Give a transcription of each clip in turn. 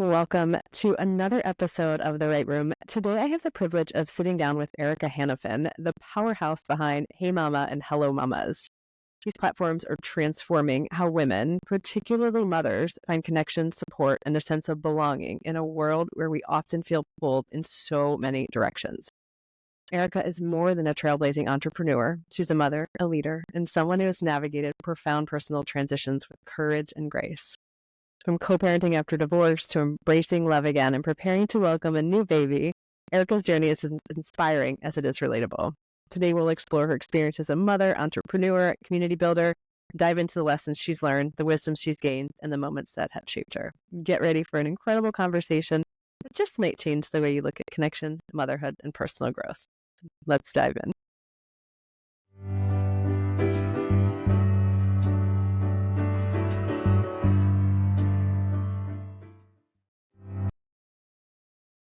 Welcome to another episode of The Right Room. Today, I have the privilege of sitting down with Erika Hanafin, the powerhouse behind Hey Mama and Hello Mamas. These platforms are transforming how women, particularly mothers, find connection, support, and a sense of belonging in a world where we often feel pulled in so many directions. Erika is more than a trailblazing entrepreneur. She's a mother, a leader, and someone who has navigated profound personal transitions with courage and grace. From co-parenting after divorce to embracing love again and preparing to welcome a new baby, Erika's journey is as inspiring as it is relatable. Today, we'll explore her experience as a mother, entrepreneur, community builder, dive into the lessons she's learned, the wisdom she's gained, and the moments that have shaped her. Get ready for an incredible conversation that just might change the way you look at connection, motherhood, and personal growth. Let's dive in.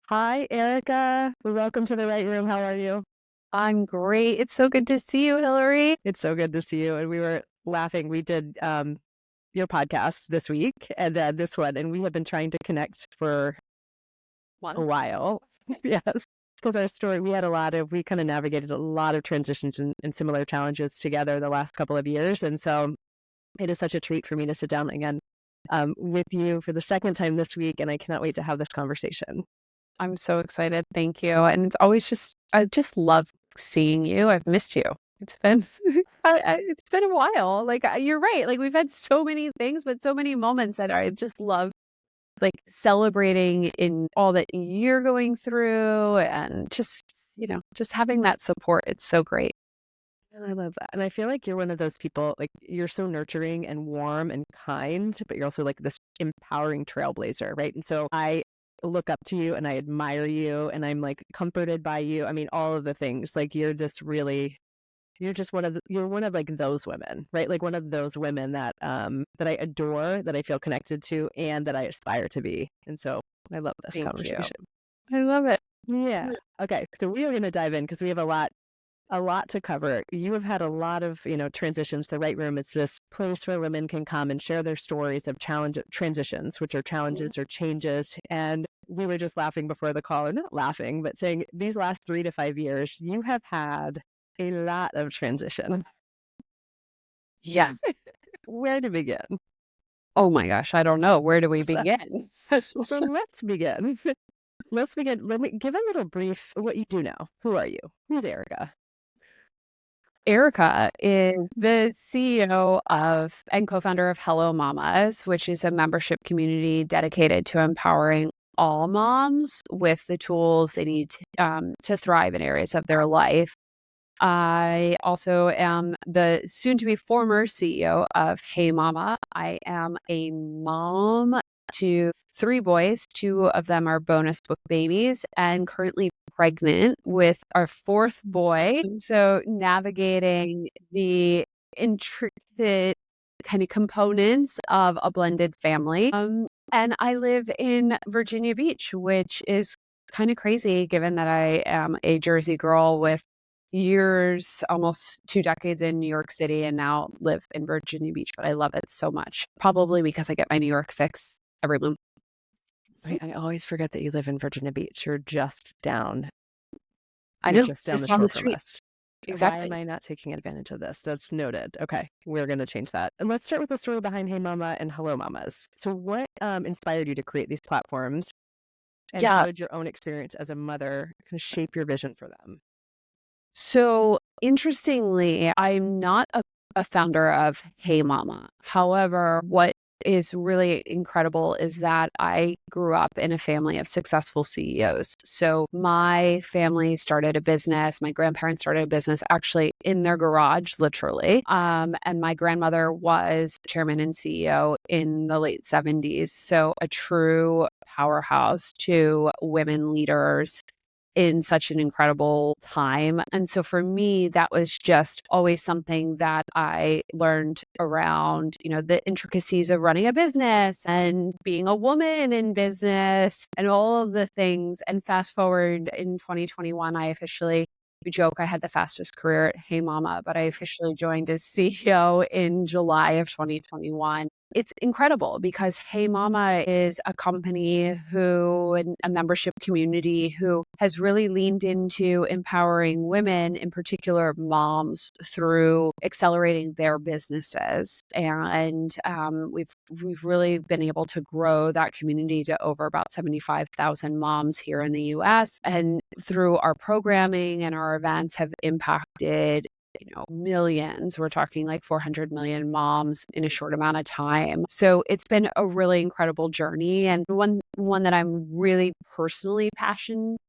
Hi, Erika. Welcome to The Right Room. How are you? I'm great. It's so good to see you, Hilary. It's so good to see you. And we were laughing. We did your podcast this week and then this one, and we have been trying to connect for a while. Yes. Because our story, we kind of navigated a lot of transitions and similar challenges together the last couple of years. And so it is such a treat for me to sit down again with you for the second time this week. And I cannot wait to have this conversation. I'm so excited. Thank you. And it's always I just love seeing you. I've missed you. It's been, it's been a while. You're right. Like we've had so many things, but so many moments that I just love, like celebrating in all that you're going through and just having that support. It's so great. And I love that. And I feel like you're one of those people, like you're so nurturing and warm and kind, but you're also like this empowering trailblazer, right? And so I look up to you and I admire you and I'm like comforted by you. I mean, all of the things, like you're just you're one of like those women, right? Like one of those women that that I adore, that I feel connected to, and that I aspire to be. And so I love this conversation. I love it. Yeah. Okay. So we are going to dive in because we have a lot to cover. You have had a lot of, transitions. The Right Room is this place where women can come and share their stories of transitions, which are challenges or changes. And we were just laughing before the call, or not laughing, but saying these last 3 to 5 years, you have had a lot of transition. Yes. Where to begin? Oh my gosh. I don't know. Where do we begin? So let's begin. Let's begin. Let me give a little brief what you do now. Who are you? Who's Erika? Erika is the CEO of and co-founder of Hello Mamas, which is a membership community dedicated to empowering all moms with the tools they need to thrive in areas of their life. I also am the soon-to-be former CEO of Hey Mama. I am a mom to 3 boys. 2 of them are bonus book babies and currently pregnant with our 4th boy. So navigating the intricate kind of components of a blended family. And I live in Virginia Beach, which is kind of crazy given that I am a Jersey girl with years, almost 2 decades in New York City and now live in Virginia Beach. But I love it so much, probably because I get my New York fix every month. I always forget that you live in Virginia Beach. You're just down. I know, just down on the street. from us. Exactly. Why am I not taking advantage of this? That's noted. Okay, we're going to change that. And let's start with the story behind Hey Mama and Hello Mamas. So what inspired you to create these platforms? And how did your own experience as a mother kind of shape your vision for them? So interestingly, I'm not a founder of Hey Mama. However, what is really incredible is that I grew up in a family of successful CEOs. So my family started a business. My grandparents started a business actually in their garage, literally. And my grandmother was chairman and CEO in the late 70s. So a true powerhouse to women leaders in such an incredible time. And so for me, that was just always something that I learned around, the intricacies of running a business and being a woman in business and all of the things. And fast forward in 2021, we joke I had the fastest career at Hey Mama, but I officially joined as CEO in July of 2021. it's incredible because Hey Mama is a company and a membership community who has really leaned into empowering women, in particular moms, through accelerating their businesses. And we've really been able to grow that community to over about 75,000 moms here in the US. And through our programming and our events have impacted millions. We're talking like 400 million moms in a short amount of time. So it's been a really incredible journey, and one that I'm really personally passionate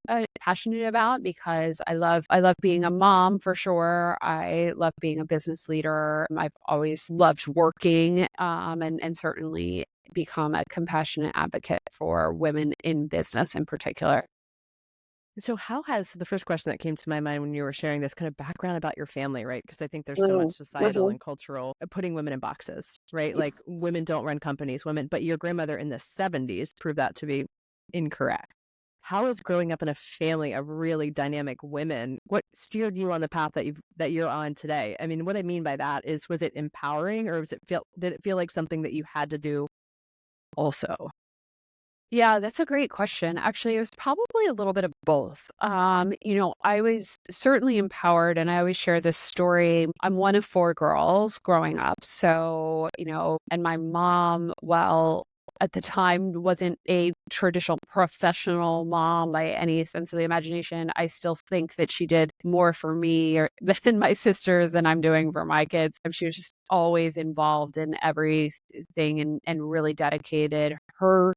about, because I love being a mom for sure. I love being a business leader. I've always loved working, and certainly become a compassionate advocate for women in business in particular. So how has the first question that came to my mind when you were sharing this kind of background about your family, right? Because I think there's so much societal Mhm. and cultural putting women in boxes, right? Like women don't run companies, but your grandmother in the 70s proved that to be incorrect. How is growing up in a family of really dynamic women, what steered you on the path that you're on today? I mean, what I mean by that is, was it empowering, or did it feel like something that you had to do also? Yeah, that's a great question. Actually, it was probably a little bit of both. I was certainly empowered, and I always share this story. I'm one of four girls growing up. So, and my mom, well, at the time wasn't a traditional professional mom by any sense of the imagination. I still think that she did more for me than my sisters than I'm doing for my kids. And she was just always involved in everything, and really dedicated her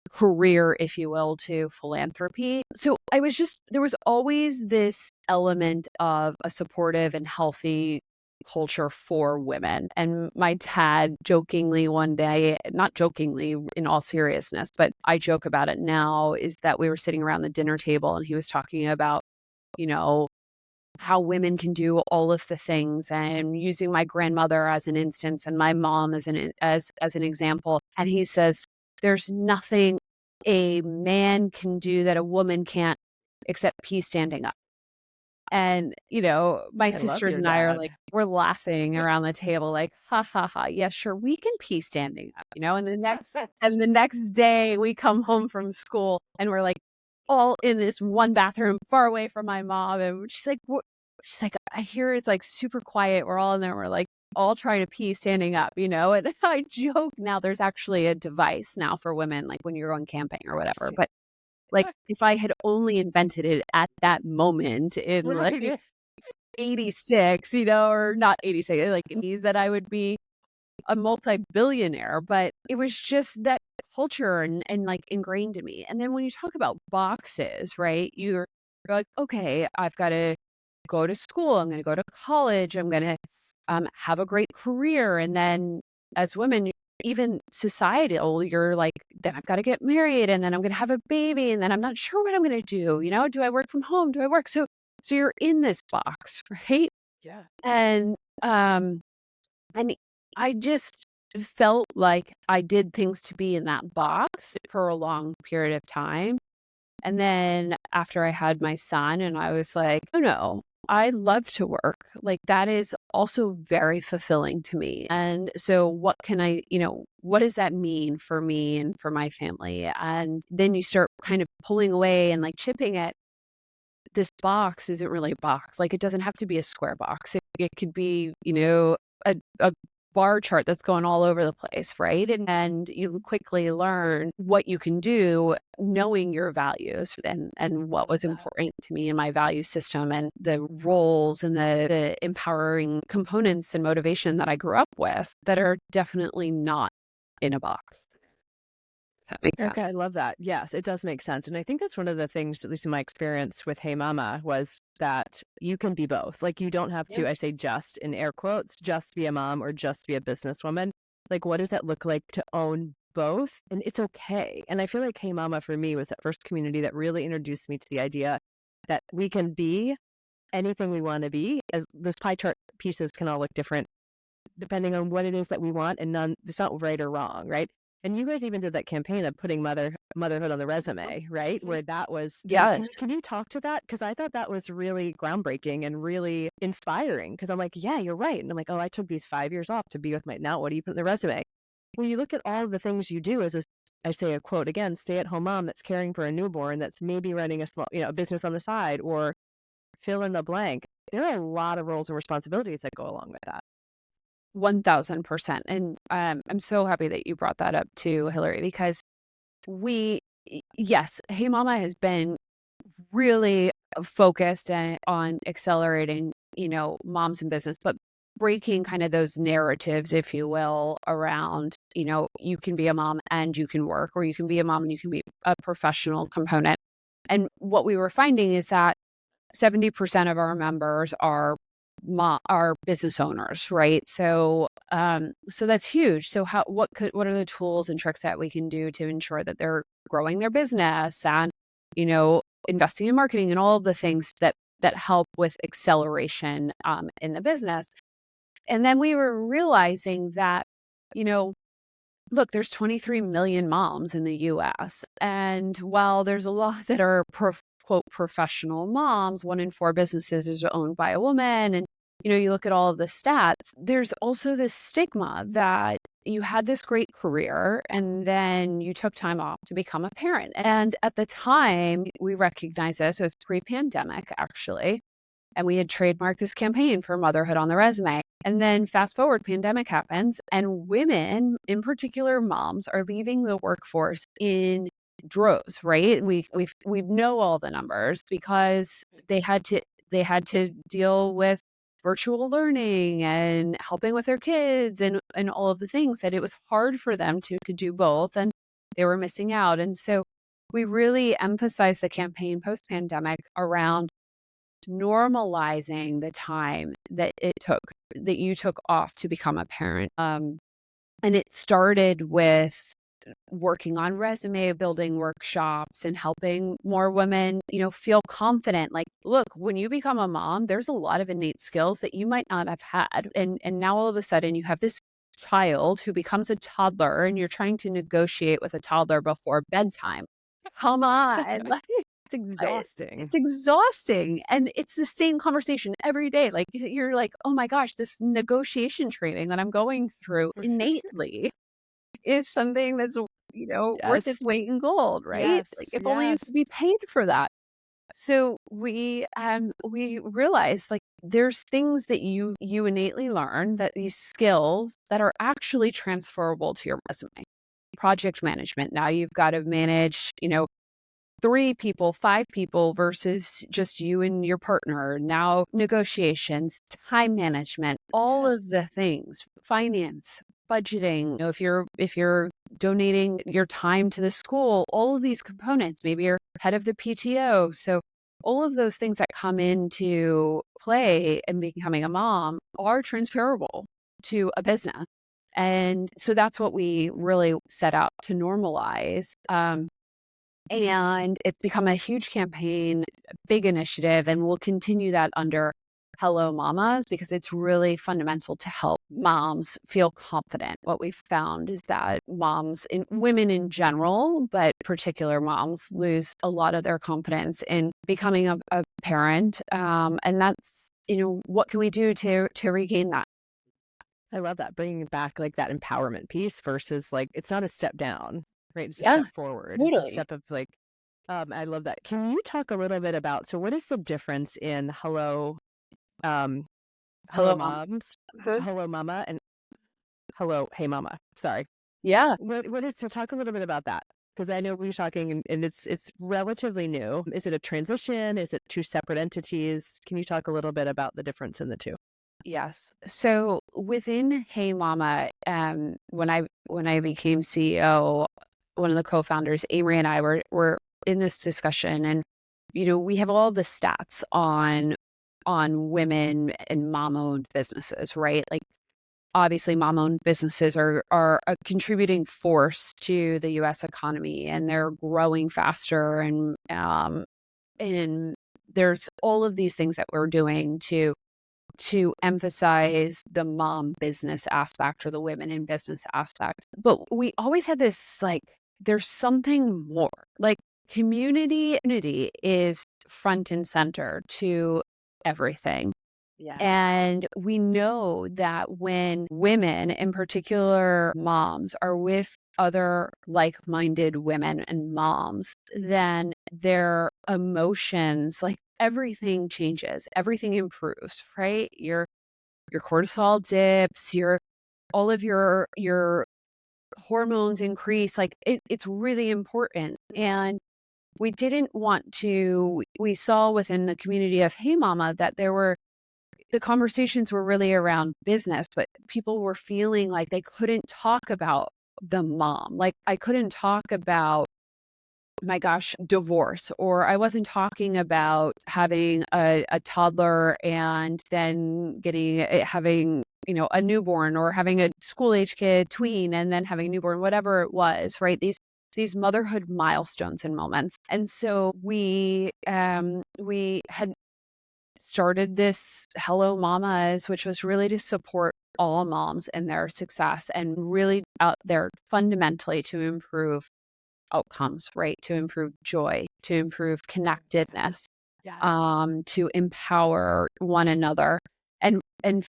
career, if you will, to philanthropy. So there was always this element of a supportive and healthy culture for women. And my dad jokingly one day, not jokingly in all seriousness, but I joke about it now, is that we were sitting around the dinner table and he was talking about, you know, how women can do all of the things, and using my grandmother as an instance and my mom as an example. And he says, there's nothing a man can do that a woman can't, except pee standing up. And, my I love sisters your and I are dad. like, we're laughing around the table, like, ha ha ha. Yeah, sure, we can pee standing up, and the next day we come home from school and we're like all in this one bathroom far away from my mom. And she's like, what? She's like, I hear it's like super quiet. We're all in there. We're like all trying to pee standing up, and I joke now, there's actually a device now for women, like when you're going camping or whatever. But like, if I had only invented it at that moment in like Right. 86, or not 86, like means that I would be a multi-billionaire. But it was just that culture and like ingrained in me. And then when you talk about boxes, right, you're like, okay, I've got to go to school. I'm going to go to college. I'm going to have a great career. And then as women, even societal, you're like, then I've got to get married, and then I'm going to have a baby, and then I'm not sure what I'm going to do. Do I work from home? Do I work? So you're in this box, right? Yeah. And um, and I just felt like I did things to be in that box for a long period of time. And then after I had my son, and I was like, oh no, I love to work. Like that is also very fulfilling to me. And so what does that mean for me and for my family? And then you start kind of pulling away and like chipping at this box isn't really a box. Like it doesn't have to be a square box. It could be, a bar chart that's going all over the place, right? And you quickly learn what you can do, knowing your values and what was important to me in my value system, and the roles and the empowering components and motivation that I grew up with that are definitely not in a box. If that makes Erica, sense. I love that. Yes, it does make sense. And I think that's one of the things, at least in my experience with Hey Mama, was that you can be both. Like you don't have Yeah. to, I say just in air quotes, just be a mom or just be a businesswoman. Like what does it look like to own both? And it's okay. And I feel like Hey Mama for me was that first community that really introduced me to the idea that we can be anything we want to be, as those pie chart pieces can all look different depending on what it is that we want, and it's not right or wrong, right? And you guys even did that campaign of putting motherhood on the resume, right? Where that was, Yes. can you talk to that? Because I thought that was really groundbreaking and really inspiring. Because I'm like, yeah, you're right. And I'm like, oh, I took these 5 years off to be with my, now what do you put in the resume? when you look at all the things you do as I say a quote again, stay-at-home mom that's caring for a newborn, that's maybe running a small, a business on the side, or fill in the blank. There are a lot of roles and responsibilities that go along with that. 1000%. And I'm so happy that you brought that up too, Hilary, because yes, Hey Mama has been really focused on accelerating, moms in business, but breaking kind of those narratives, if you will, around, you can be a mom and you can work, or you can be a mom and you can be a professional component. And what we were finding is that 70% of our members are business owners, right? So that's huge. So what are the tools and tricks that we can do to ensure that they're growing their business and, investing in marketing and all of the things that help with acceleration in the business? And then we were realizing that, look, there's 23 million moms in the US. And while there's a lot that are quote professional moms, 1 in 4 businesses is owned by a woman. And, you look at all of the stats, there's also this stigma that you had this great career and then you took time off to become a parent. And at the time, we recognized this, it was pre-pandemic actually. And we had trademarked this campaign for motherhood on the resume. And then fast forward, pandemic happens, and women, in particular moms, are leaving the workforce in droves, right? We know all the numbers because they had to deal with virtual learning and helping with their kids and all of the things that it was hard for them to do both, and they were missing out. And so we really emphasized the campaign post-pandemic around normalizing the time that you took off to become a parent. And it started with working on resume building workshops and helping more women, feel confident. Like, look, when you become a mom, there's a lot of innate skills that you might not have had. And now all of a sudden you have this child who becomes a toddler and you're trying to negotiate with a toddler before bedtime. Come on. It's exhausting. It's exhausting. And it's the same conversation every day. Like, you're like, oh my gosh, this negotiation training that I'm going through innately is something that's, worth its Yes. weight in gold, right? Yes. Like, if only you Yes. could be paid for that. So we realized, like, there's things that you innately learn, that these skills that are actually transferable to your resume. Project management. Now you've got to manage, 3 people, 5 people versus just you and your partner. Now negotiations, time management, all of the things, finance, budgeting. If you're donating your time to the school, all of these components, maybe you're head of the PTO. So all of those things that come into play in becoming a mom are transferable to a business. And so that's what we really set out to normalize. And it's become a huge campaign, a big initiative, and we'll continue that under Hello Mamas because it's really fundamental to help moms feel confident. What we've found is that women in general, but particular moms, lose a lot of their confidence in becoming a parent. And that's, what can we do to regain that? I love that, bringing back like that empowerment piece versus like, it's not a step down, right? It's a Yeah, step forward. It's a totally. step of like, I love that. Can you talk a little bit about, so what is the difference in um, hello Hello, Mom. moms, Mhm. hello mama, and hello, hey mama? Sorry. Yeah. What is, so talk a little bit about that. Because I know we were talking and it's relatively new. Is it a transition? Is it 2 separate entities? Can you talk a little bit about the difference in the 2? Yes. So within Hey Mama, when I became CEO, one of the co-founders, Amory, and I were in this discussion, and we have all the stats on women and mom-owned businesses, right? Like, obviously, mom-owned businesses are a contributing force to the U.S. economy, and they're growing faster, and there's all of these things that we're doing to emphasize the mom business aspect or the women in business aspect. But we always had this, like, there's something more. Like, community is front and center to everything. Yes. And we know that when women, in particular moms, are with other like-minded women and moms, then their emotions, like everything changes, everything improves, right? Your cortisol dips, your all of your hormones increase. Like it's really important. And we didn't want to, we saw within the community of Hey Mama that the conversations were really around business, but people were feeling like they couldn't talk about the mom. Like I couldn't talk about, my gosh, divorce, or I wasn't talking about having a toddler and then having, a newborn, or having a school age kid, tween, and then having a newborn, whatever it was, right? These motherhood milestones and moments. And so we had started this Hello Mamas, which was really to support all moms in their success and really out there fundamentally to improve outcomes, right? To improve joy, to improve connectedness, Yes. to empower one another and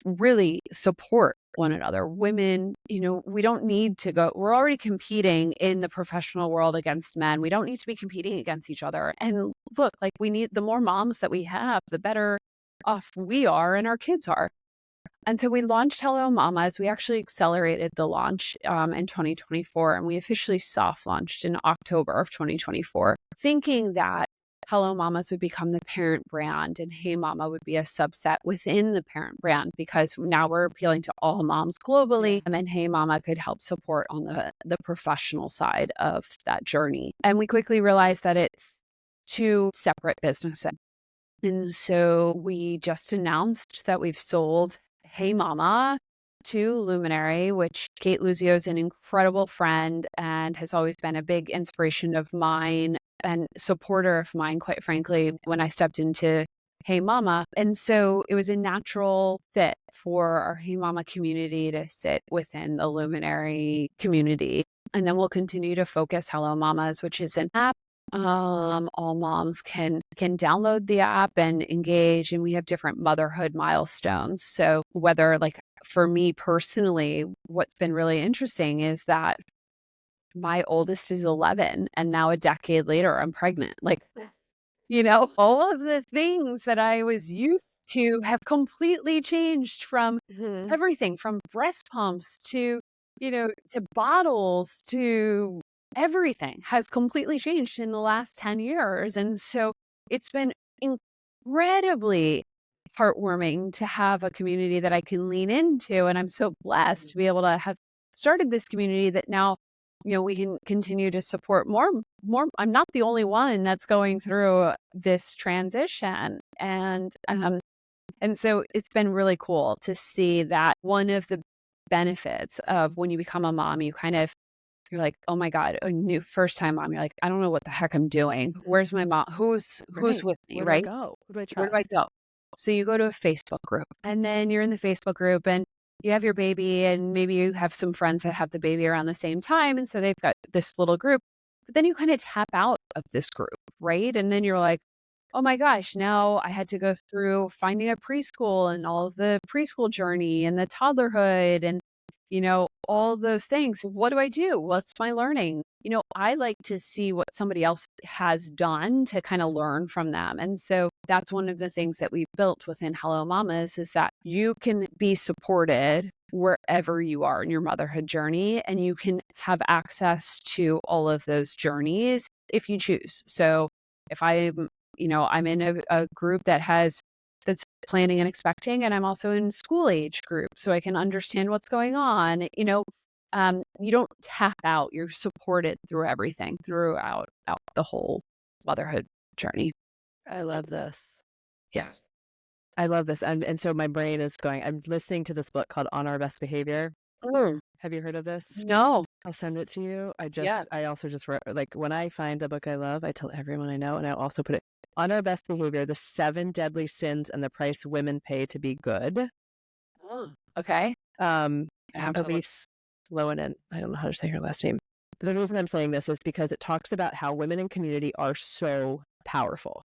really support one another. Women, we don't need to go, we're already competing in the professional world against men. We don't need to be competing against each other. And look, like we need, the more moms that we have, the better off we are and our kids are. And so we launched Hello Mamas. We actually accelerated the launch in 2024, and we officially soft launched in October of 2024, thinking that Hello Mamas would become the parent brand and Hey Mama would be a subset within the parent brand, because now we're appealing to all moms globally. And then Hey Mama could help support on the professional side of that journey. And we quickly realized that it's two separate businesses. And so we just announced that we've sold Hey Mama to Luminary, which Kate Luzio is an incredible friend and has always been a big inspiration of mine and supporter of mine, quite frankly, when I stepped into Hey Mama. And so it was a natural fit for our Hey Mama community to sit within the Luminary community. And then we'll continue to focus Hello Mamas, which is an app. All moms can download the app and engage, and we have different motherhood milestones. So whether, like, for me personally, what's been really interesting is that my oldest is 11 and now a decade later I'm pregnant. Like, all of the things that I was used to have completely changed, from everything from breast pumps to bottles to everything has completely changed in the last 10 years. And so it's been incredibly heartwarming to have a community that I can lean into. And I'm so blessed to be able to have started this community that now, we can continue to support more. I'm not the only one that's going through this transition. And so it's been really cool to see that one of the benefits of when you become a mom, you're like, oh my God, a new first time mom. You're like, I don't know what the heck I'm doing. Where's my mom? Who's Right. with me, Where do I right? go? Who do I Where do I trust? go? So you go to a Facebook group, and then you're in the Facebook group and you have your baby, and maybe you have some friends that have the baby around the same time. And so they've got this little group, but then you kind of tap out of this group, right? And then you're like, oh my gosh, now I had to go through finding a preschool and all of the preschool journey and the toddlerhood and, all of those things. What do I do? What's my learning? I like to see what somebody else has done to kind of learn from them. And so that's one of the things that we've built within Hello Mamas, is that you can be supported wherever you are in your motherhood journey, and you can have access to all of those journeys if you choose. So if I'm in a group that's planning and expecting, and I'm also in school age group, so I can understand what's going on. You don't tap out. You're supported through everything, throughout the whole motherhood journey. I love this. Yeah. I love this. And so my brain is going, I'm listening to this book called On Our Best Behavior. Mm, Have you heard of this? no. I'll send it to you. Yeah. I also just wrote, like, when I find a book I love, I tell everyone I know, and I also put it On Our Best Behavior, The 7 Deadly Sins and the Price Women Pay to Be Good. Oh, okay. Um, I have to look. Elise Lowen, I don't know how to say her last name. But the reason I'm saying this is because it talks about how women in community are so powerful.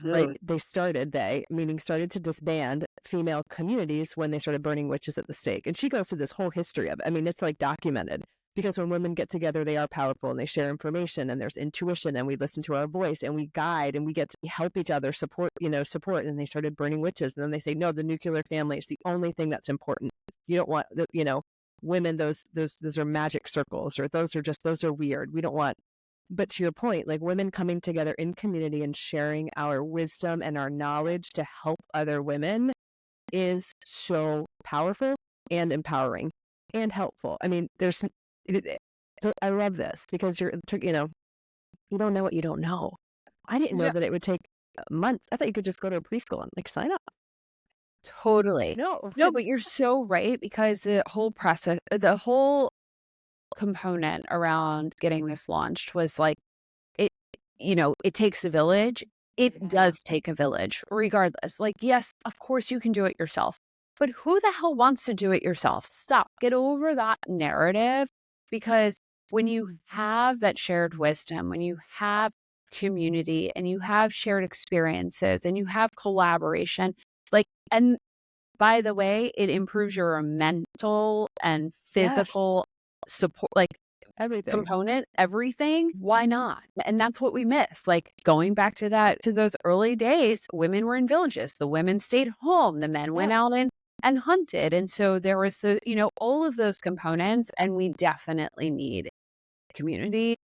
Right? They started to disband female communities when they started burning witches at the stake. And she goes through this whole history of it. I mean, it's like documented, because when women get together, they are powerful and they share information and there's intuition and we listen to our voice and we guide and we get to help each other, support. And they started burning witches. And then they say, no, the nuclear family is the only thing that's important. You don't want, women, those are magic circles, or those are weird. We don't want. But to your point, like women coming together in community and sharing our wisdom and our knowledge to help other women is so powerful and empowering and helpful. I mean, so I love this because you don't know what you don't know. I didn't know Yeah. that it would take months. I thought you could just go to a preschool and like sign up. Totally. No, No, but you're so right, because the whole process, the whole component around getting this launched was like, it, it takes a village. It does take a village, regardless. Like, yes, of course you can do it yourself, but who the hell wants to do it yourself? Stop. Get over that narrative, because when you have that shared wisdom, when you have community and you have shared experiences and you have collaboration, like, and by the way, it improves your mental and physical support, like everything. component, everything. Why not? And that's what we miss. Like going back to those early days, women were in villages. The women stayed home. The men went out and hunted. And so there was all of those components, and we definitely need community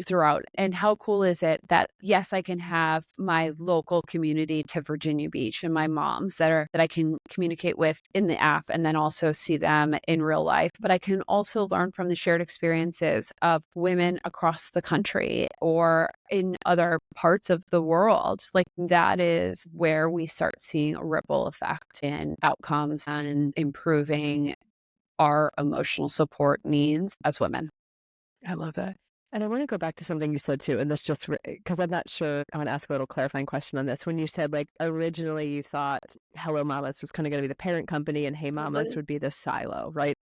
throughout. And how cool is it that, yes, I can have my local community to Virginia Beach and my moms that I can communicate with in the app and then also see them in real life. But I can also learn from the shared experiences of women across the country or in other parts of the world. Like that is where we start seeing a ripple effect in outcomes and improving our emotional support needs as women. I love that. And I want to go back to something you said too, and this just because I'm not sure, I want to ask a little clarifying question on this. When you said like originally you thought Hello Mamas was kind of going to be the parent company and Hey Mamas would be the silo, right?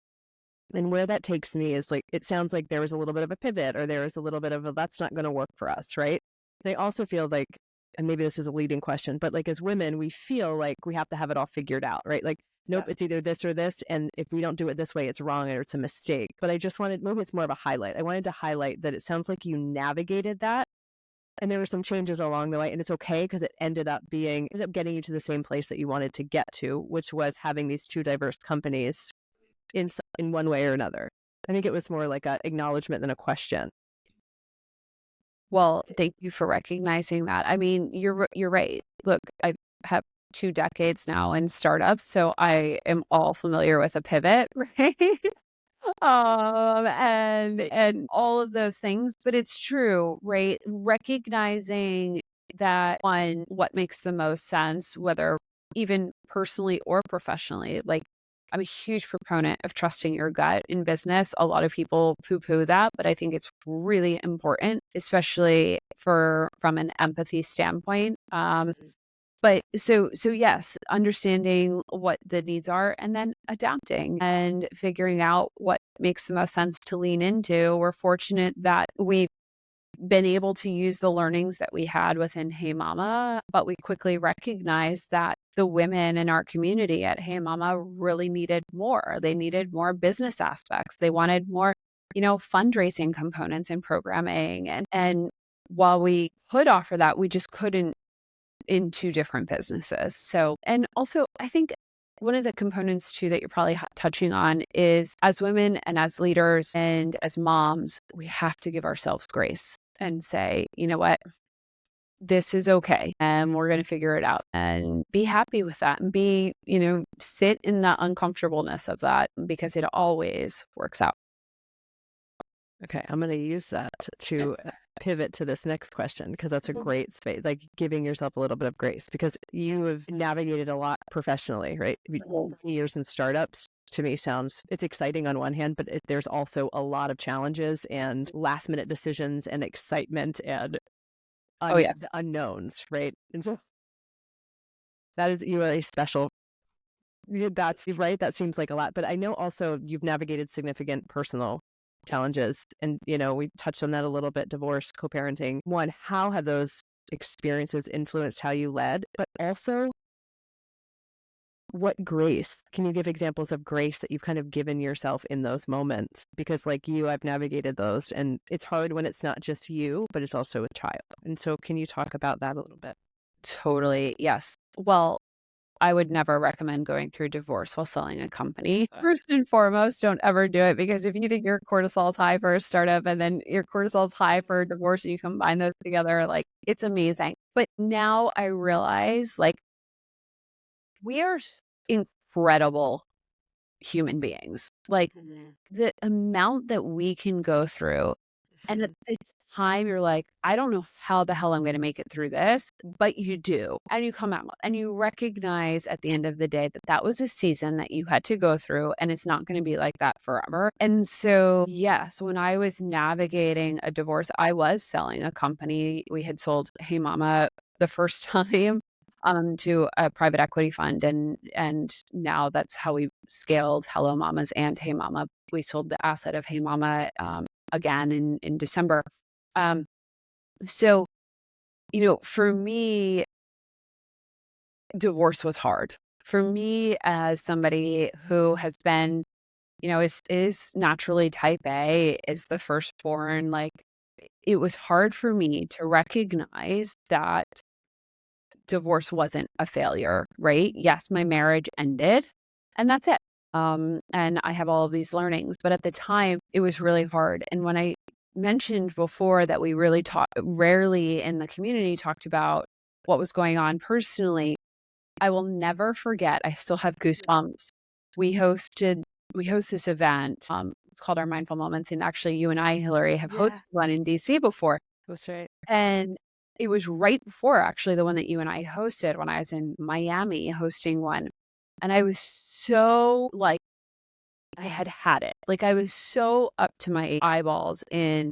And where that takes me is like, it sounds like there was a little bit of a pivot, or there was a little bit of a, that's not going to work for us, right? And I also feel like, and maybe this is a leading question, but like as women, we feel like we have to have it all figured out, right? Like, nope, it's either this or this. And if we don't do it this way, it's wrong or it's a mistake. But I just wanted, maybe it's more of a highlight. I wanted to highlight that it sounds like you navigated that. And there were some changes along the way, and it's okay because it ended up getting you to the same place that you wanted to get to, which was having these two diverse companies in one way or another. I think it was more like an acknowledgement than a question. Well, thank you for recognizing that. I mean, you're right. Look, I have 2 decades now in startups, so I am all familiar with a pivot, right? And all of those things, but it's true, right? Recognizing that, one, what makes the most sense, whether even personally or professionally. Like, I'm a huge proponent of trusting your gut in business. A lot of people poo-poo that, but I think it's really important, especially from an empathy standpoint. But so yes, understanding what the needs are and then adapting and figuring out what makes the most sense to lean into. We're fortunate that we've been able to use the learnings that we had within Hey Mama, but we quickly recognized that the women in our community at Hey Mama really needed more. They needed more business aspects. They wanted more, fundraising components and programming. And while we could offer that, we just couldn't in two different businesses. So, and also I think one of the components too that you're probably touching on is, as women and as leaders and as moms, we have to give ourselves grace and say, you know what, this is okay. And we're going to figure it out and be happy with that and sit in the uncomfortableness of that, because it always works out. Okay, I'm going to use that to pivot to this next question, because that's a great space, like giving yourself a little bit of grace, because you have navigated a lot professionally, right? 20 years in startups to me it's exciting on one hand, but there's also a lot of challenges and last minute decisions and excitement and the unknowns, right? And so that is, you are a special. That's right. That seems like a lot, but I know also you've navigated significant personal challenges, and we touched on that a little bit: divorce, co-parenting. One, how have those experiences influenced how you led, but also What grace? Can you give examples of grace that you've kind of given yourself in those moments? Because like you, I've navigated those and it's hard when it's not just you, but it's also a child. And so can you talk about that a little bit? Totally. Yes. Well, I would never recommend going through divorce while selling a company. First and foremost, don't ever do it, because if you think your cortisol is high for a startup and then your cortisol is high for a divorce and you combine those together, like it's amazing. But now I realize like we are incredible human beings. Like the amount that we can go through, and at the time you're like, I don't know how the hell I'm going to make it through this, but you do. And you come out and you recognize at the end of the day that that was a season that you had to go through, and it's not going to be like that forever. And so, yes, when I was navigating a divorce, I was selling a company. We had sold Hey Mama the first time to a private equity fund, and now that's how we scaled Hello Mamas and Hey Mama. We sold the asset of Hey Mama again in December. So, for me, divorce was hard. For me, as somebody who has been, is naturally type A, is the firstborn, like it was hard for me to recognize that divorce wasn't a failure, right? Yes, my marriage ended and that's it. And I have all of these learnings, but at the time it was really hard. And when I mentioned before that we really rarely in the community talked about what was going on personally, I will never forget. I still have goosebumps. We host this event. It's called our Mindful Moments. And actually you and I, Hilary, have hosted one in DC before. That's right. And it was right before actually the one that you and I hosted when I was in Miami hosting one. And I was so like, I had it. Like I was so up to my eyeballs in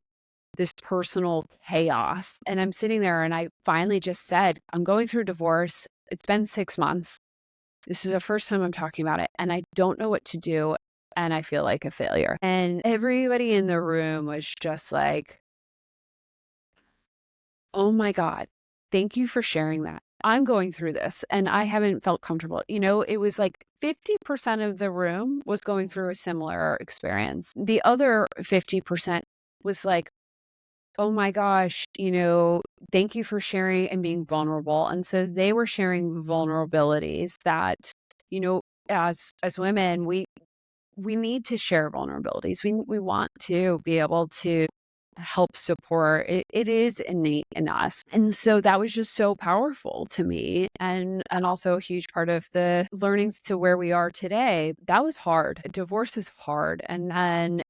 this personal chaos. And I'm sitting there and I finally just said, I'm going through divorce. It's been 6 months. This is the first time I'm talking about it. And I don't know what to do. And I feel like a failure. And everybody in the room was just like, oh my God, thank you for sharing that. I'm going through this and I haven't felt comfortable. It was like 50% of the room was going through a similar experience. The other 50% was like, oh my gosh, thank you for sharing and being vulnerable. And so they were sharing vulnerabilities that, as women, we need to share vulnerabilities. We want to be able to help support. It is innate in us. And so that was just so powerful to me, and also a huge part of the learnings to where we are today. That was hard. Divorce is hard. And then,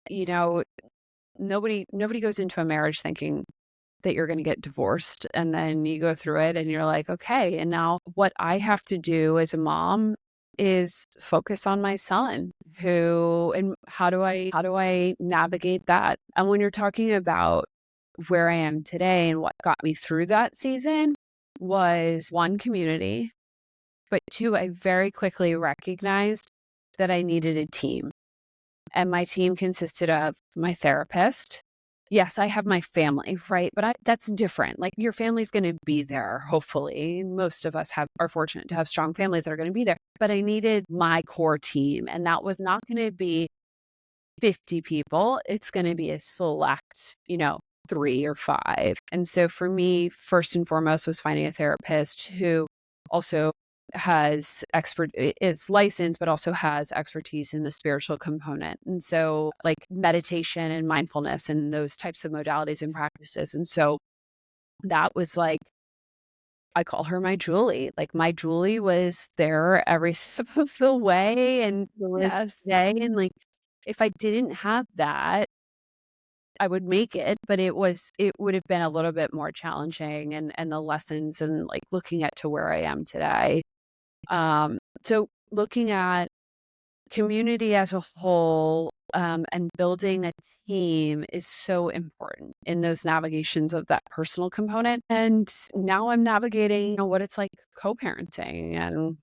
nobody goes into a marriage thinking that you're going to get divorced, and then you go through it and you're like, okay, and now what I have to do as a mom is focus on my son, and how do I navigate that? And when you're talking about where I am today and what got me through that season was one, community, but two, I very quickly recognized that I needed a team. And my team consisted of my therapist. Yes, I have my family, right? But that's different. Like your family's going to be there, hopefully. Most of us are fortunate to have strong families that are going to be there. But I needed my core team. And that was not going to be 50 people. It's going to be a select, 3 or 5. And so for me, first and foremost was finding a therapist who also is licensed, but also has expertise in the spiritual component. And so like meditation and mindfulness and those types of modalities and practices. And so that was like, I call her my Julie. Like my Julie was there every step of the way and was today. And like, if I didn't have that, I would make it, but it would have been a little bit more challenging, and the lessons and like looking at to where I am today. So looking at community as a whole, and building a team is so important in those navigations of that personal component. And now I'm navigating, what it's like co-parenting and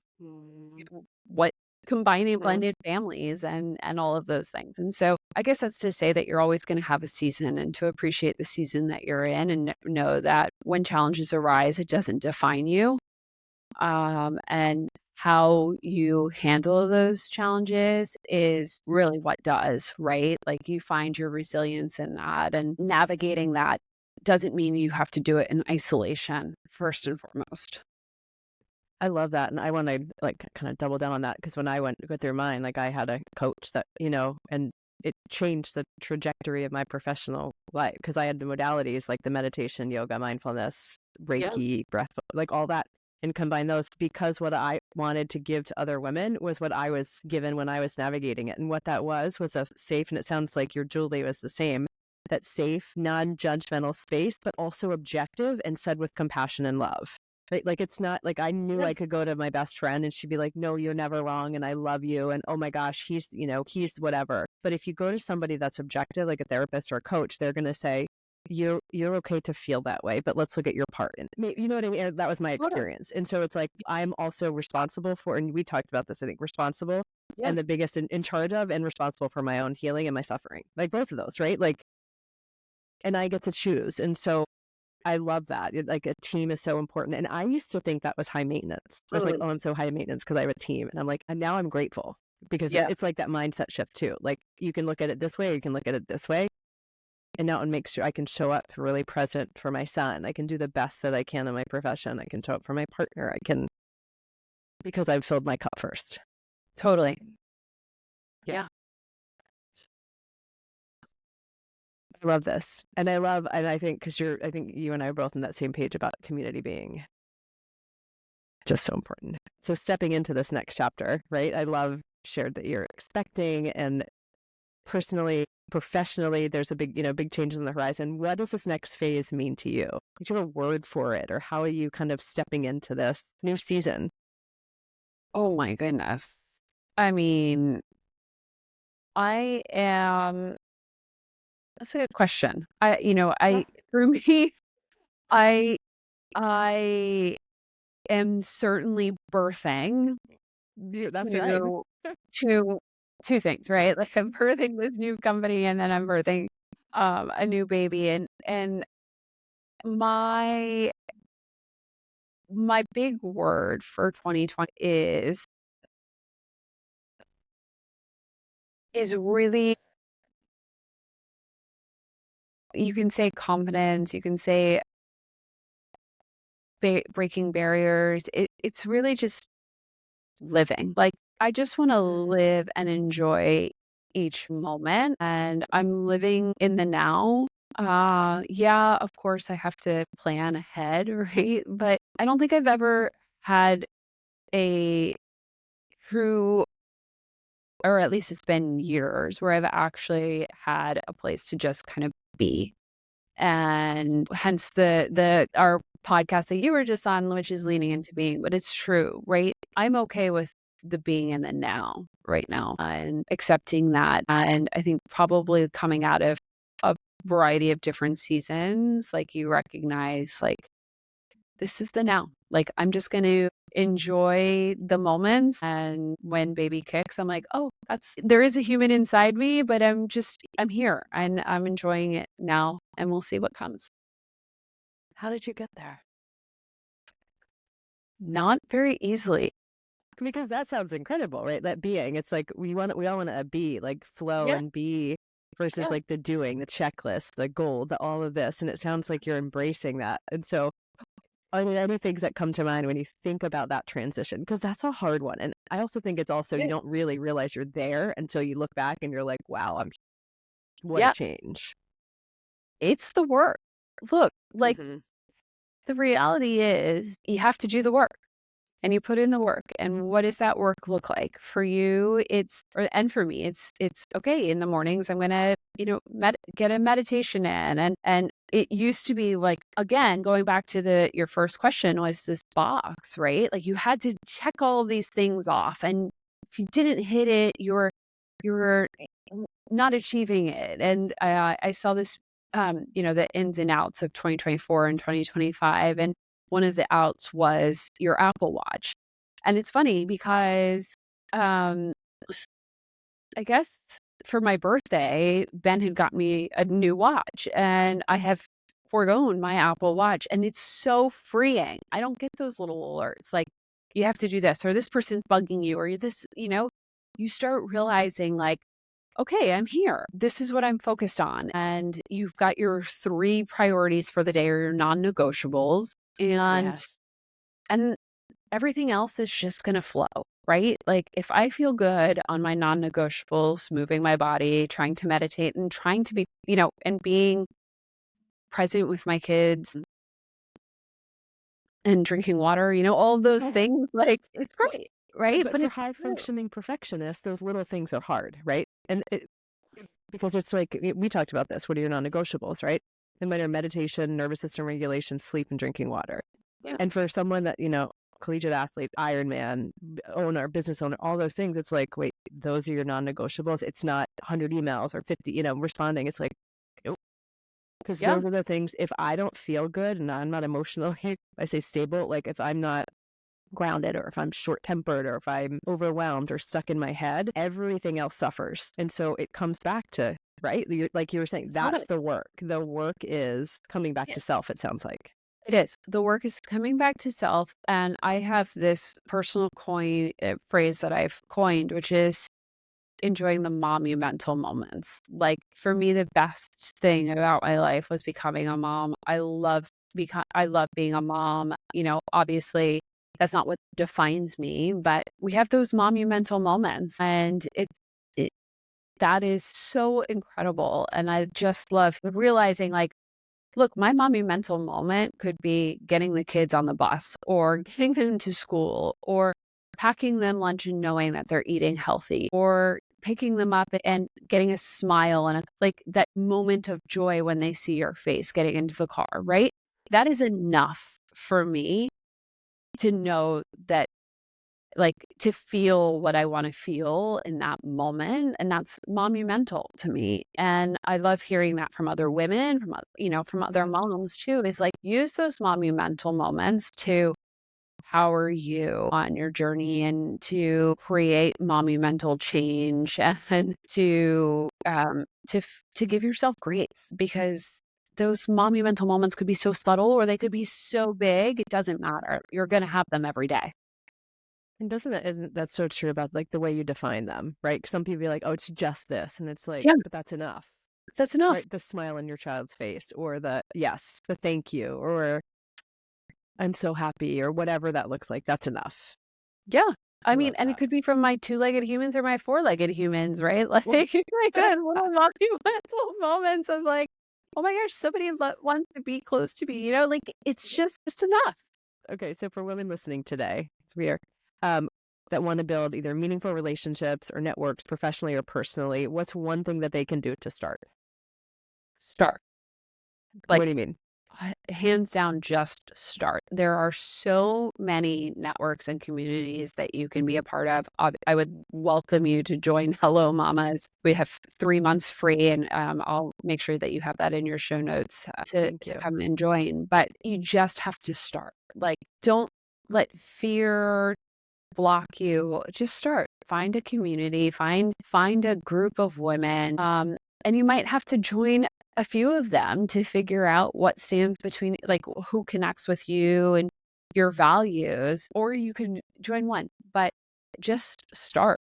what combining blended families and all of those things. And so I guess that's to say that you're always going to have a season, and to appreciate the season that you're in, and know that when challenges arise, it doesn't define you. And how you handle those challenges is really what does, right? Like you find your resilience in that, and navigating that doesn't mean you have to do it in isolation, first and foremost. I love that. And I want to like kind of double down on that because when I went through mine, like I had a coach that, and it changed the trajectory of my professional life because I had the modalities like the meditation, yoga, mindfulness, Yeah. Reiki, breath, like all that, and combine those because what I wanted to give to other women was what I was given when I was navigating it. And what that was a safe, and it sounds like your Julie was the same, that safe, non-judgmental space, but also objective and said with compassion and love. Right? Like it's not like I knew I could go to my best friend and she'd be like, no, you're never wrong. And I love you. And oh my gosh, he's whatever. But if you go to somebody that's objective, like a therapist or a coach, they're going to say, you're okay to feel that way, but let's look at your part. And you know what I mean? That was my Totally. experience. And so it's like, I'm also responsible for, and we talked about this, I think, responsible Yeah. and the biggest in charge of and responsible for my own healing and my suffering, like both of those, right? Like, and I get to choose. And so I love that. Like a team is so important. And I used to think that was high maintenance. I was like, oh, I'm so high maintenance because I have a team. And I'm like, and now I'm grateful because Yeah. it's like that mindset shift too. Like you can look at it this way, or you can look at it this way. And now it makes sure I can show up really present for my son. I can do the best that I can in my profession. I can show up for my partner. I can, because I've filled my cup first. Totally. Yeah. I love this. And I think because I think you and I are both on that same page about community being just so important. So stepping into this next chapter, right? I love shared that you're expecting, and personally, professionally, there's a big change on the horizon. What does this next phase mean to you? Do you have a word for it, or how are you kind of stepping into this new season? Oh my goodness. I mean, I am, that's a good question. For me, I, I am certainly birthing Yeah, that's right. two, two, two things, right? Like I'm birthing this new company, and then I'm birthing a new baby, and my my big word for 2020 is really, you can say confidence, you can say breaking barriers. It's really just living. Like I just want to live and enjoy each moment, and I'm living in the now. Yeah, of course I have to plan ahead, right? But I don't think I've ever had a true, or at least it's been years, where I've actually had a place to just kind of be. And hence the our podcast that you were just on, which is leaning into being. But it's true, right? I'm okay with the being in the now right now, and accepting that. And I think probably coming out of a variety of different seasons, like you recognize, like this is the now. Like I'm just going to enjoy the moments. And when baby kicks, I'm like, oh, there is a human inside me, but I'm here and I'm enjoying it now, and we'll see what comes. How did you get there? Not very easily. Because that sounds incredible, right? That being, it's like we all want to be like flow Yeah. and be versus Yeah. like the doing, the checklist, the goal, all of this. And it sounds like you're embracing that. And so are there any things that come to mind when you think about that transition? Because that's a hard one. And I also think it's also, you Yeah. don't really realize you're there until you look back and you're like, wow, what a Yeah. change. It's the work. Look, like Mm-hmm. the reality is you have to do the work. And you put in the work. And what does that work look like for you? And for me, it's okay. In the mornings, I'm gonna, get a meditation in, and it used to be like, again, going back to your first question, was this box, right? Like you had to check all of these things off, and if you didn't hit it, you're not achieving it. And I saw this, the ins and outs of 2024 and 2025, and one of the outs was your Apple Watch. And it's funny because I guess for my birthday, Ben had got me a new watch, and I have foregone my Apple Watch, and it's so freeing. I don't get those little alerts. Like you have to do this, or this person's bugging you, or this, you start realizing like, okay, I'm here. This is what I'm focused on. And you've got your 3 priorities for the day or your non-negotiables. And Yes. and everything else is just going to flow, right? Like if I feel good on my non-negotiables, moving my body, trying to meditate and trying to be, and being present with my kids and drinking water, all of those things, like it's Well, great, right? but But for it's high true. functioning perfectionists, those little things are hard, right? And because it's like we talked about this. What are your non-negotiables, right? And mine are meditation, nervous system regulation, sleep, and drinking water. Yeah. And for someone that, collegiate athlete, Ironman, owner, business owner, all those things, it's like, wait, those are your non-negotiables. It's not 100 emails or 50, responding. It's like, because Yeah. those are the things, if I don't feel good and I'm not emotionally, I say stable, like if I'm not grounded or if I'm short tempered or if I'm overwhelmed or stuck in my head, everything else suffers. And so it comes back to, right? Like you were saying, that's Totally. the work. The work is coming back Yeah. to self, it sounds like. It is. The work is coming back to self. And I have this personal phrase that I've coined, which is enjoying the monumental moments. Like for me, the best thing about my life was becoming a mom. I love being a mom. Obviously that's not what defines me, but we have those monumental moments and it, that is so incredible. And I just love realizing like, look, my monumental moment could be getting the kids on the bus or getting them to school or packing them lunch and knowing that they're eating healthy or picking them up and getting a smile and like that moment of joy when they see your face getting into the car, right? That is enough for me to know that like to feel what I want to feel in that moment. And that's monumental to me. And I love hearing that from other women, from other Yeah. moms too, is like use those monumental moments to power you on your journey and to create monumental change and to give yourself grace because those monumental moments could be so subtle or they could be so big. It doesn't matter. You're going to have them every day. And isn't that's so true about like the way you define them, right? 'Cause some people be like, oh, it's just this. And it's like, Yeah, but that's enough, that's enough. right? The smile on your child's face or the thank you or I'm so happy or whatever that looks like. That's enough. Yeah. I I mean, love and it that. could be from my two-legged humans or my four-legged humans, right? Like, Well, like those little monumental moments of like, oh my gosh, somebody wants to be close to me, like it's just enough. okay, so for women listening today, it's weird, um, that want to build either meaningful relationships or networks professionally or personally, what's one thing that they can do to start? Start. What Like do you mean? hands down, just start. There are so many networks and communities that you can be a part of. I would welcome you to join Hello Mamas. We have 3 months free, and I'll make sure that you have that in your show notes to Thank you. come and join. But you just have to start. Like, don't let fear block you. Just start. Find a community. Find a group of women. And you might have to join a few of them to figure out what stands between, like who connects with you and your values, or you can join one, but just start.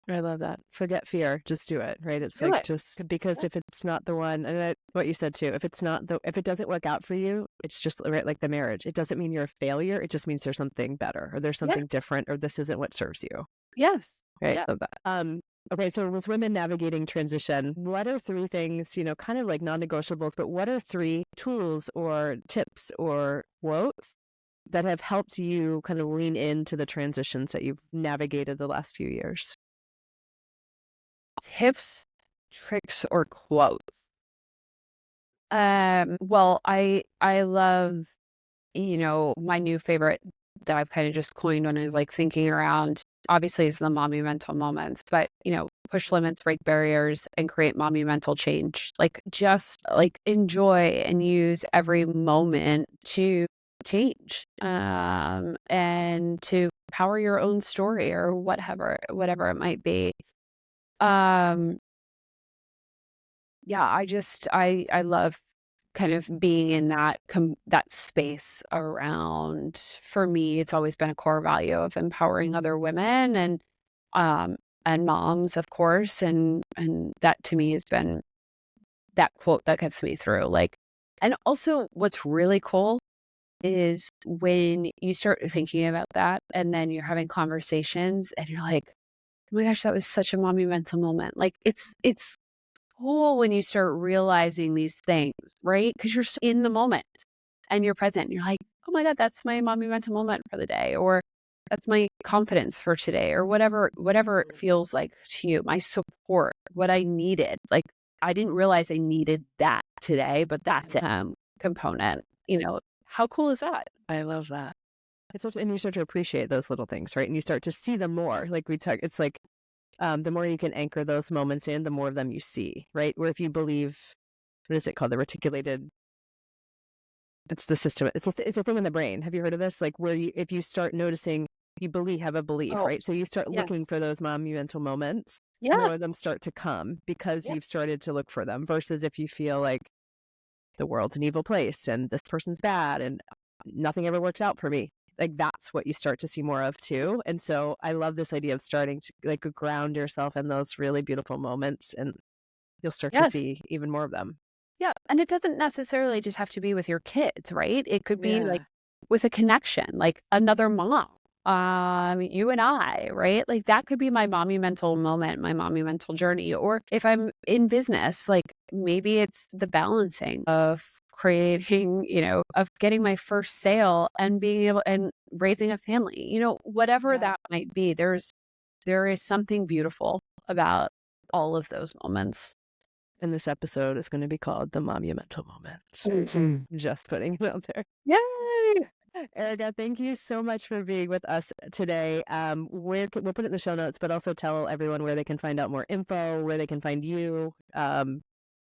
I love that. Forget fear, just do it, right? It's Do like it. just because if it's not the one, and what you said too, if it doesn't work out for you, it's just right like the marriage. It doesn't mean you're a failure. It just means there's something better or there's Yeah. something different or this isn't what serves you. Yes. Right. Yeah. Love that. Okay, so with women navigating transition, what are 3 things, kind of like non-negotiables, but what are 3 tools or tips or quotes that have helped you kind of lean into the transitions that you've navigated the last few years? Tips, tricks, or quotes. Well, I love, my new favorite that I've kind of just coined when I was like thinking around, obviously is the monumental moments, but push limits, break barriers, and create monumental change. Like just like enjoy and use every moment to change and to power your own story or whatever it might be. Um yeah, I love kind of being in that space around, for me, it's always been a core value of empowering other women um and moms, of course, and that to me has been that quote that gets me through. Like, and also what's really cool is when you start thinking about that and then you're having conversations and you're like, oh my gosh, that was such a monumental moment. Like, it's cool when you start realizing these things, right? Because you're so in the moment and you're present. And you're like, oh my God, that's my monumental moment for the day, or that's my confidence for today, or whatever it feels like to you, my support, what I needed. Like, I didn't realize I needed that today, but that's it. Component. How cool is that? I love that. And you start to appreciate those little things, right? And you start to see them more. Like we talk, it's like the more you can anchor those moments in, the more of them you see, right? Where if you believe, what is it called? The reticulated. It's the system. It's a thing in the brain. Have you heard of this? Like where if you start noticing, have a belief, Oh, right? So you start looking yes. for those monumental moments. Yeah. More of them start to come because Yeah. you've started to look for them. Versus if you feel like the world's an evil place and this person's bad and nothing ever works out for me. Like that's what you start to see more of too. And so I love this idea of starting to like ground yourself in those really beautiful moments, and you'll start to Yes. see even more of them. Yeah, and it doesn't necessarily just have to be with your kids, right? It could be like Yeah. with a connection, like another mom, you and I, right? Like that could be my monumental moment, my monumental journey. Or if I'm in business, like maybe it's the balancing of creating, of getting my first sale and being able and raising a family, whatever Yeah. that might be. There is something beautiful about all of those moments. And this episode is going to be called The Monumental Moment. Just putting it out there. Yay! Erika, thank you so much for being with us today. We'll put it in the show notes, but also tell everyone where they can find out more info, where they can find you.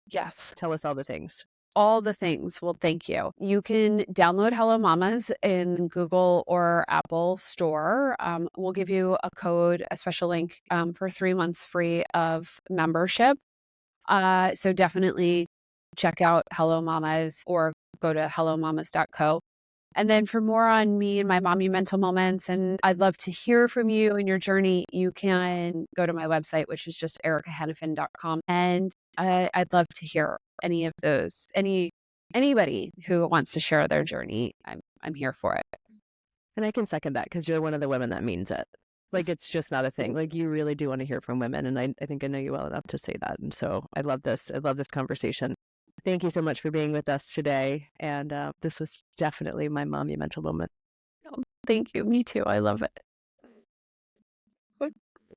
Yes. Tell us all the things. All the things. Well, thank you. You can download Hello Mamas in Google or Apple Store. We'll give you a special link for 3 months free of membership. So definitely check out Hello Mamas or go to hellomamas.co. And then for more on me and my monumental moments, and I'd love to hear from you and your journey, you can go to my website, which is just erikahanafin.com. And I'd love to hear any of those, anybody who wants to share their journey. I'm here for it. And I can second that because you're one of the women that means it. Like, it's just not a thing. Like, you really do want to hear from women. And I think I know you well enough to say that. And so I love this. I love this conversation. Thank you so much for being with us today. And this was definitely my monumental moment. Thank you. Me too. I love it.